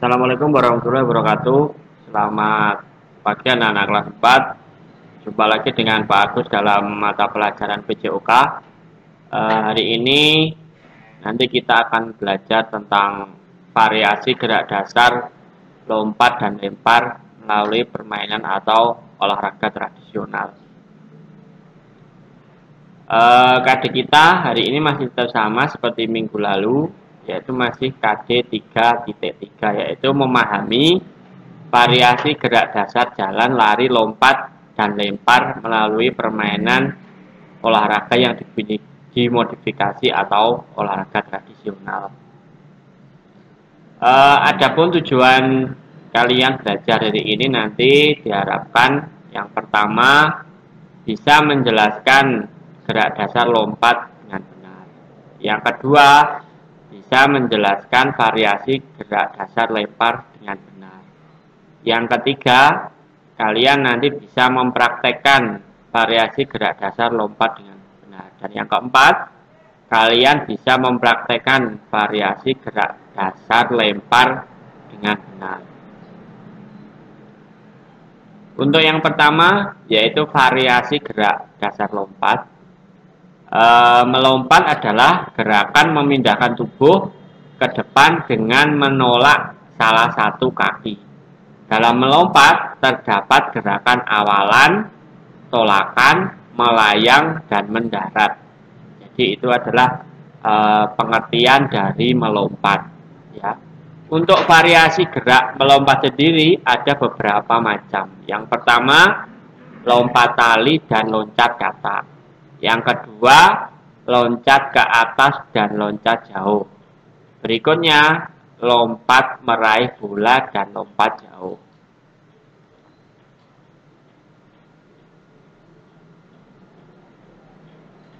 Assalamualaikum warahmatullahi wabarakatuh. Selamat pagi anak-anak kelas 4. Jumpa lagi dengan Pak Agus dalam mata pelajaran PJOK. Hari ini nanti kita akan belajar tentang variasi gerak dasar, lompat dan lempar melalui permainan atau olahraga tradisional. KD kita hari ini masih tetap sama seperti minggu lalu, yaitu masih KD 3.3, yaitu memahami variasi gerak dasar jalan, lari, lompat, dan lempar melalui permainan olahraga yang dimodifikasi atau olahraga tradisional. Adapun tujuan kalian belajar hari ini nanti diharapkan yang pertama bisa menjelaskan gerak dasar lompat dengan benar. Yang kedua, bisa menjelaskan variasi gerak dasar lempar dengan benar. Yang ketiga, kalian nanti bisa mempraktekkan variasi gerak dasar lompat dengan benar. Dan yang keempat, kalian bisa mempraktekkan variasi gerak dasar lempar dengan benar. Untuk yang pertama, yaitu variasi gerak dasar lompat. Melompat adalah gerakan memindahkan tubuh ke depan dengan menolak salah satu kaki. Dalam melompat terdapat gerakan awalan, tolakan, melayang, dan mendarat. Jadi itu adalah pengertian dari melompat. Ya. Untuk variasi gerak melompat sendiri ada beberapa macam. Yang pertama, lompat tali dan loncat katak. Yang kedua, loncat ke atas dan loncat jauh. Berikutnya, lompat meraih bola dan lompat jauh.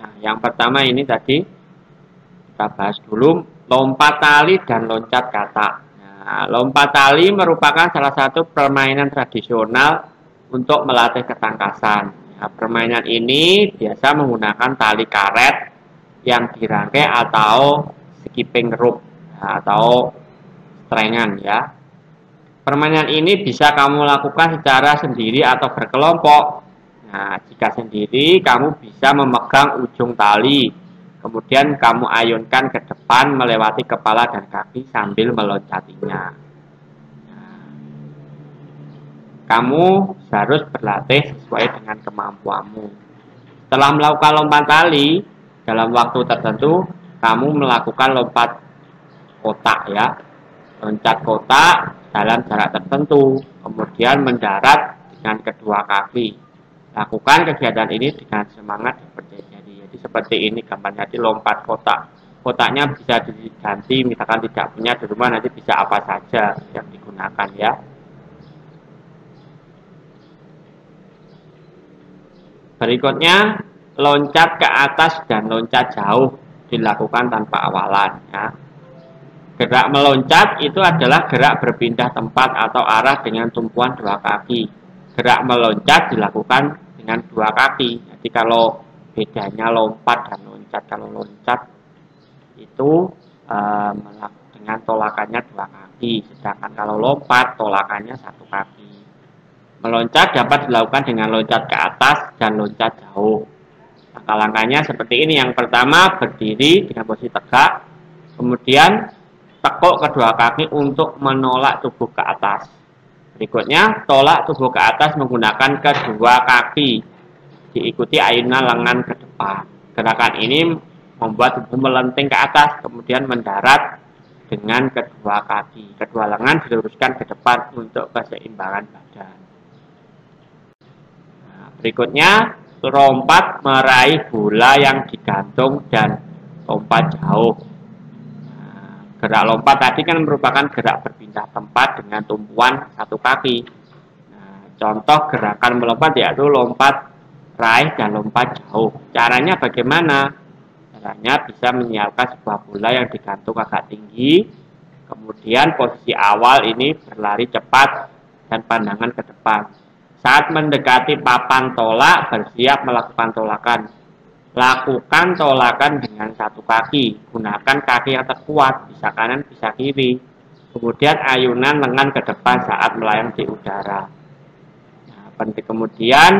Nah, yang pertama ini tadi kita bahas dulu, lompat tali dan loncat katak. Nah, lompat tali merupakan salah satu permainan tradisional untuk melatih ketangkasan. Nah, permainan ini biasa menggunakan tali karet yang dirangkai atau skipping rope atau strengan ya. Permainan ini bisa kamu lakukan secara sendiri atau berkelompok. Nah, jika sendiri kamu bisa memegang ujung tali, kemudian kamu ayunkan ke depan melewati kepala dan kaki sambil meloncatinya. Kamu harus berlatih sesuai dengan kemampuanmu. Setelah melakukan lompat tali, dalam waktu tertentu, kamu melakukan lompat kotak ya. Loncat kotak dalam jarak tertentu, kemudian mendarat dengan kedua kaki. Lakukan kegiatan ini dengan semangat dan percaya diri. Jadi seperti ini gambarnya di lompat kotak. Kotaknya bisa diganti, misalkan tidak punya di rumah nanti bisa apa saja yang digunakan ya. Berikutnya, loncat ke atas dan loncat jauh dilakukan tanpa awalan. Ya. Gerak meloncat itu adalah gerak berpindah tempat atau arah dengan tumpuan dua kaki. Gerak meloncat dilakukan dengan dua kaki. Jadi kalau bedanya lompat dan loncat, kalau loncat itu dengan tolakannya dua kaki, sedangkan kalau lompat tolakannya satu kaki. Meloncat dapat dilakukan dengan loncat ke atas dan loncat jauh. Langkah-langkahnya seperti ini. Yang pertama, berdiri dengan posisi tegak. Kemudian, tekuk kedua kaki untuk menolak tubuh ke atas. Berikutnya, tolak tubuh ke atas menggunakan kedua kaki. Diikuti ayunan lengan ke depan. Gerakan ini membuat tubuh melenting ke atas, kemudian mendarat dengan kedua kaki. Kedua lengan diluruskan ke depan untuk keseimbangan badan. Berikutnya, lompat meraih bola yang digantung dan lompat jauh. Nah, gerak lompat tadi kan merupakan gerak berpindah tempat dengan tumpuan satu kaki. Nah, contoh gerakan melompat yaitu lompat raih dan lompat jauh. Caranya bagaimana? Caranya bisa menyiapkan sebuah bola yang digantung agak tinggi. Kemudian posisi awal ini berlari cepat dan pandangan ke depan. Saat mendekati papan tolak, bersiap melakukan tolakan. Lakukan tolakan dengan satu kaki. Gunakan kaki yang terkuat, bisa kanan, bisa kiri. Kemudian ayunan lengan ke depan saat melayang di udara. Nah, kemudian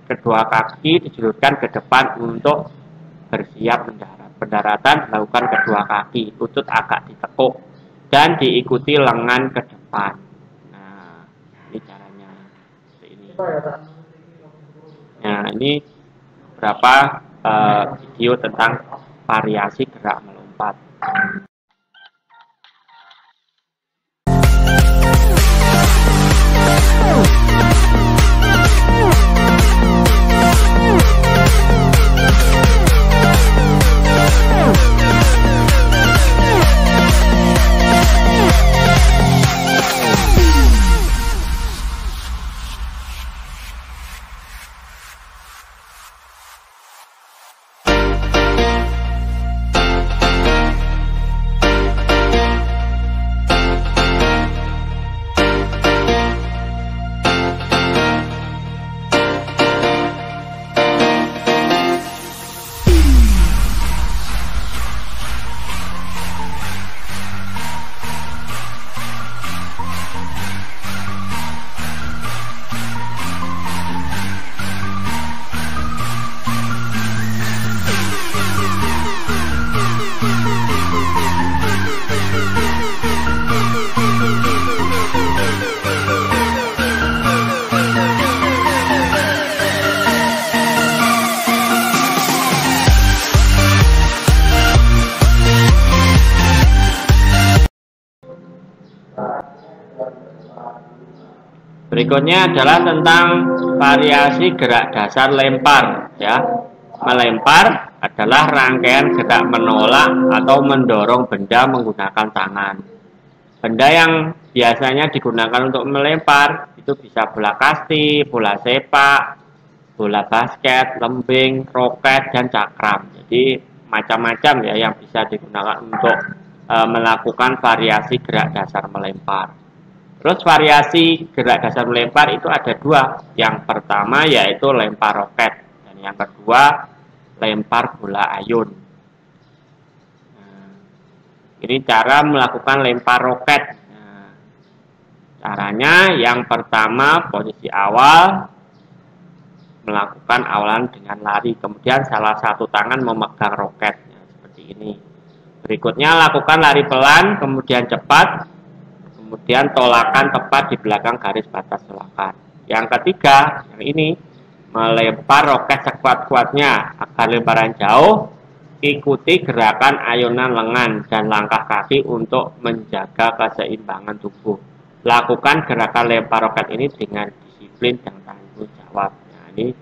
kedua kaki dijulurkan ke depan untuk bersiap mendarat. Pendaratan dilakukan kedua kaki, lutut agak ditekuk dan diikuti lengan ke depan. Nah, ini caranya seperti ini. Nah, ini beberapa video tentang variasi gerak melompat. Berikutnya adalah tentang variasi gerak dasar lempar, ya. Melempar adalah rangkaian gerak menolak atau mendorong benda menggunakan tangan. Benda yang biasanya digunakan untuk melempar itu bisa bola kasti, bola sepak, bola basket, lembing, roket, dan cakram. Jadi macam-macam ya yang bisa digunakan untuk melakukan variasi gerak dasar melempar. Terus variasi gerak dasar melempar itu ada dua. Yang pertama yaitu lempar roket, dan yang kedua lempar bola ayun. Nah, ini cara melakukan lempar roket. Nah, caranya yang pertama, posisi awal melakukan awalan dengan lari, kemudian salah satu tangan memegang roket, nah, seperti ini. Berikutnya lakukan lari pelan, kemudian cepat, kemudian tolakan tepat di belakang garis batas tolakan. Yang ketiga, yang ini, melempar roket sekuat-kuatnya agar lemparan jauh. Ikuti gerakan ayunan lengan dan langkah kaki untuk menjaga keseimbangan tubuh. Lakukan gerakan lempar roket ini dengan disiplin dan tanggung jawab. Nah, ini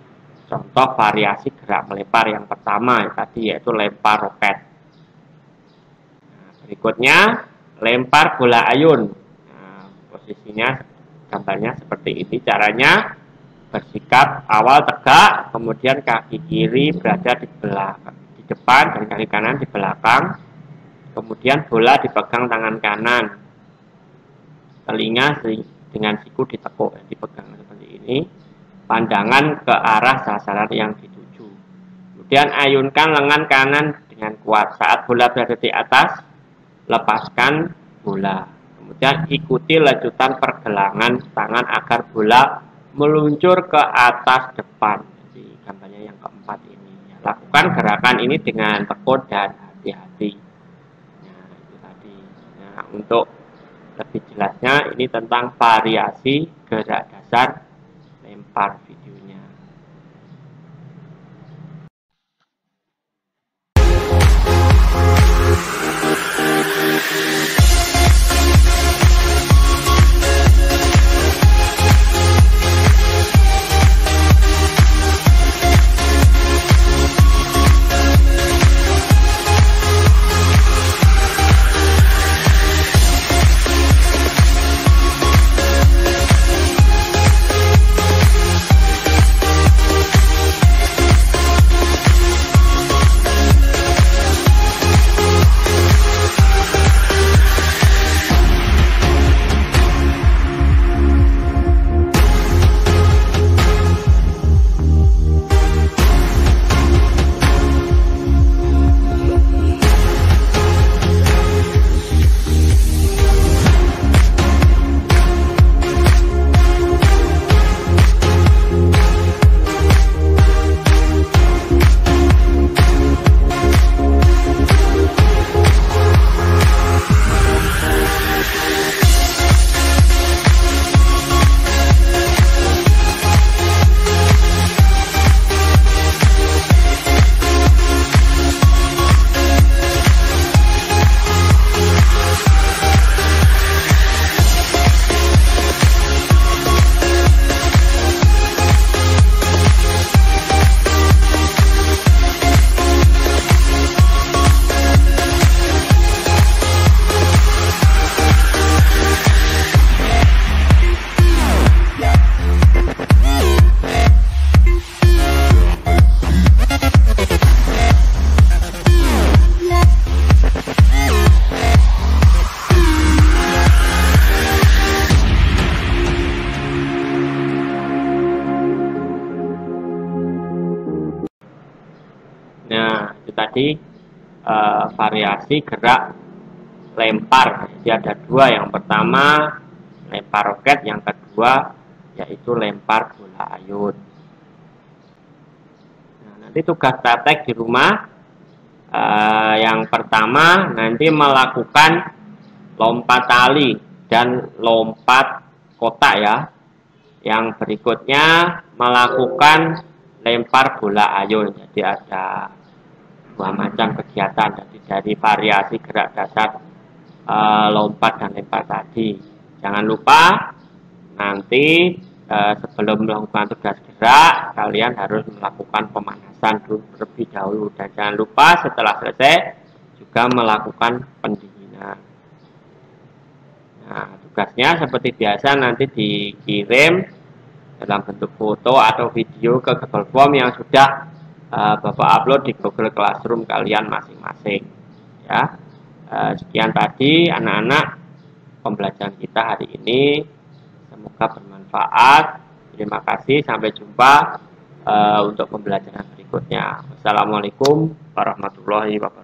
contoh variasi gerak melempar yang pertama tadi, yaitu lempar roket. Nah, berikutnya lempar bola ayun. Posisinya gambarnya seperti ini. Caranya bersikap awal tegak, kemudian kaki kiri berada di belakang, di depan, dan kaki kanan di belakang. Kemudian bola dipegang tangan kanan, telinga dengan siku ditekuk, dipegang seperti ini. Pandangan ke arah sasaran yang dituju. Kemudian ayunkan lengan kanan dengan kuat. Saat bola berada di atas, lepaskan bola. Kemudian ikuti lanjutan pergelangan tangan agar bola meluncur ke atas depan. Jadi gambarnya yang keempat ini. Lakukan gerakan ini dengan tekun dan hati-hati. Nah, itu tadi. Nah, untuk lebih jelasnya ini tentang variasi gerak dasar lempar videonya. tadi variasi gerak lempar. Jadi ada dua, yang pertama lempar roket, yang kedua yaitu lempar bola ayun. Nah, nanti tugas praktek di rumah yang pertama nanti melakukan lompat tali dan lompat kotak ya. Yang berikutnya melakukan lempar bola ayun. Jadi ada dua macam kegiatan, jadi dari variasi gerak dasar lompat dan lempar tadi. Jangan lupa nanti sebelum melakukan tugas gerak kalian harus melakukan pemanasan dulu terlebih dahulu, dan jangan lupa setelah selesai juga melakukan pendinginan. Nah, tugasnya seperti biasa nanti dikirim dalam bentuk foto atau video ke Google Form yang sudah Bapak upload di Google Classroom kalian masing-masing. Ya, sekian tadi anak-anak pembelajaran kita hari ini. Semoga bermanfaat. Terima kasih. Sampai jumpa untuk pembelajaran berikutnya. Wassalamualaikum warahmatullahi wabarakatuh.